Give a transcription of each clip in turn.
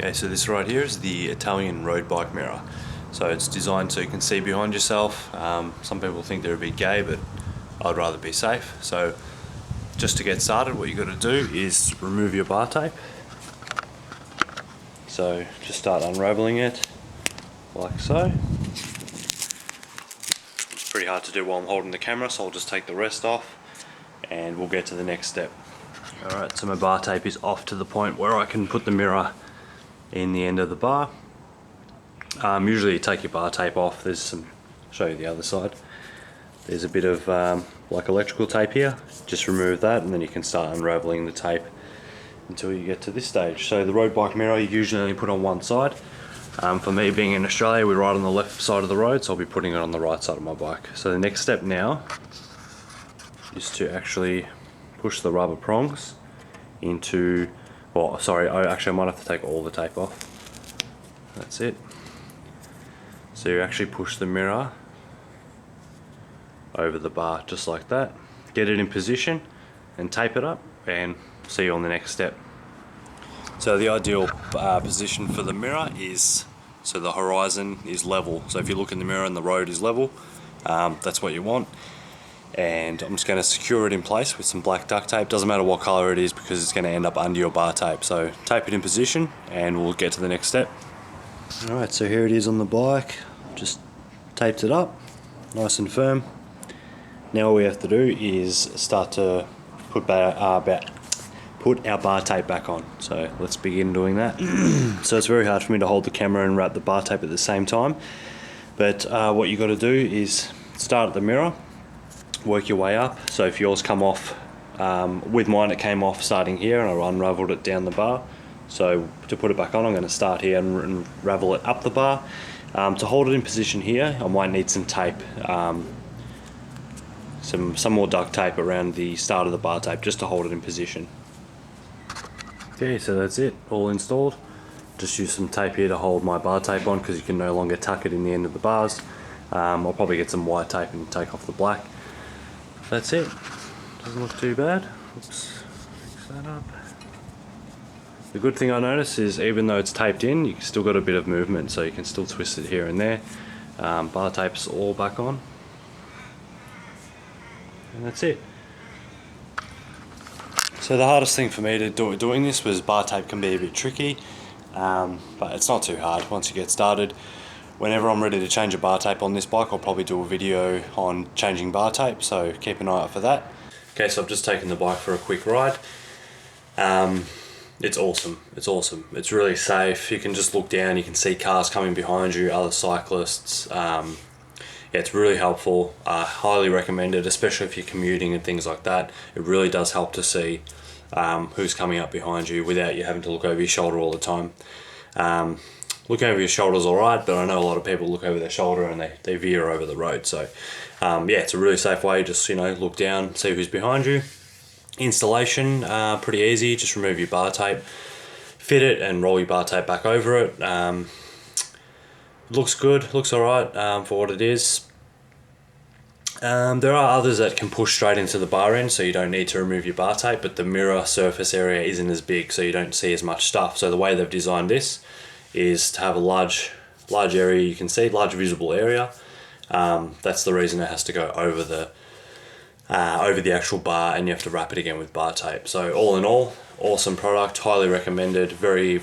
Okay, so this right here is the Italian road bike mirror. So it's designed so you can see behind yourself. Some people think they're a bit gay, but I'd rather be safe. So just to get started, what you got to do is remove your bar tape. So just start unraveling it like so. It's pretty hard to do while I'm holding the camera, so I'll just take the rest off and we'll get to the next step. Alright, so my bar tape is off to the point where I can put the mirror in the end of the bar. Usually you take your bar tape off. There's some, show you the other side. There's a bit of like electrical tape here. Just remove that and then you can start unraveling the tape until you get to this stage. So the road bike mirror you usually only put on one side. For me, being in Australia, we ride on the left side of the road, so I'll be putting it on the right side of my bike. So the next step now is to actually push the rubber prongs into, well, sorry, I might have to take all the tape off. That's it. So you actually push the mirror over the bar just like that. Get it in position and tape it up, and see you on the next step. So the ideal position for the mirror is, so the horizon is level. So if you look in the mirror and the road is level, that's what you want. And I'm just going to secure it in place with some black duct tape. Doesn't matter what color it is because it's going to end up under your bar tape. So tape it in position and we'll get to the next step. Alright, so here it is on the bike. Just taped it up nice and firm. Now all we have to do is start to put our bar tape back on. So let's begin doing that. So it's very hard for me to hold the camera and wrap the bar tape at the same time, but what you got to do is start at the mirror, work your way up. So if yours come off, with mine it came off starting here and I unraveled it down the bar. So to put it back on, I'm going to start here and unravel it up the bar. To hold it in position here, I might need some tape, some more duct tape around the start of the bar tape just to hold it in position. Okay, so that's it, all installed. Just use some tape here to hold my bar tape on because you can no longer tuck it in the end of the bars. I'll probably get some white tape and take off the black. That's it. Doesn't look too bad. Oops, fix that up. The good thing I notice is even though it's taped in, you've still got a bit of movement, so you can still twist it here and there. Bar tape's all back on. And that's it. So the hardest thing for me to doing this was bar tape can be a bit tricky, but it's not too hard once you get started. Whenever I'm ready to change a bar tape on this bike, I'll probably do a video on changing bar tape, so keep an eye out for that. Okay, so I've just taken the bike for a quick ride. It's awesome, it's awesome. It's really safe. You can just look down, you can see cars coming behind you, other cyclists. Yeah, it's really helpful. Highly recommended, especially if you're commuting and things like that. It really does help to see who's coming up behind you without you having to look over your shoulder all the time. Looking over your shoulder is alright, but I know a lot of people look over their shoulder and they veer over the road. So yeah, it's a really safe way. Just, you know, look down, see who's behind you. Installation, pretty easy. Just remove your bar tape, fit it and roll your bar tape back over it. Looks good, looks alright for what it is. There are others that can push straight into the bar end, so you don't need to remove your bar tape, but the mirror surface area isn't as big, so you don't see as much stuff. So the way they've designed this is to have a large area you can see, large visible area. That's the reason it has to go over the actual bar, and you have to wrap it again with bar tape. So all in all, awesome product, highly recommended, very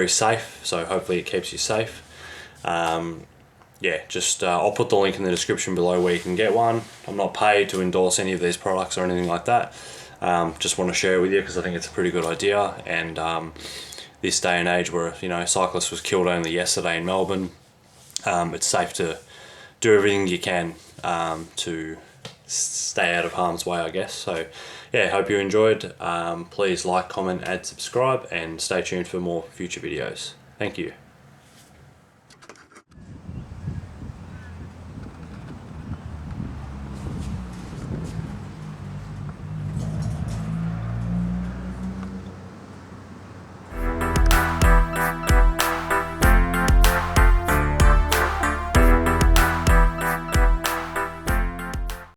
safe, so hopefully it keeps you safe. Yeah, just I'll put the link in the description below where you can get one. I'm not paid to endorse any of these products or anything like that. Just want to share it with you because I think it's a pretty good idea, and this day and age where, you know, a cyclist was killed only yesterday in Melbourne, it's safe to do everything you can to stay out of harm's way, I guess. So yeah, hope you enjoyed. Please like, comment, add, subscribe, and stay tuned for more future videos. Thank you.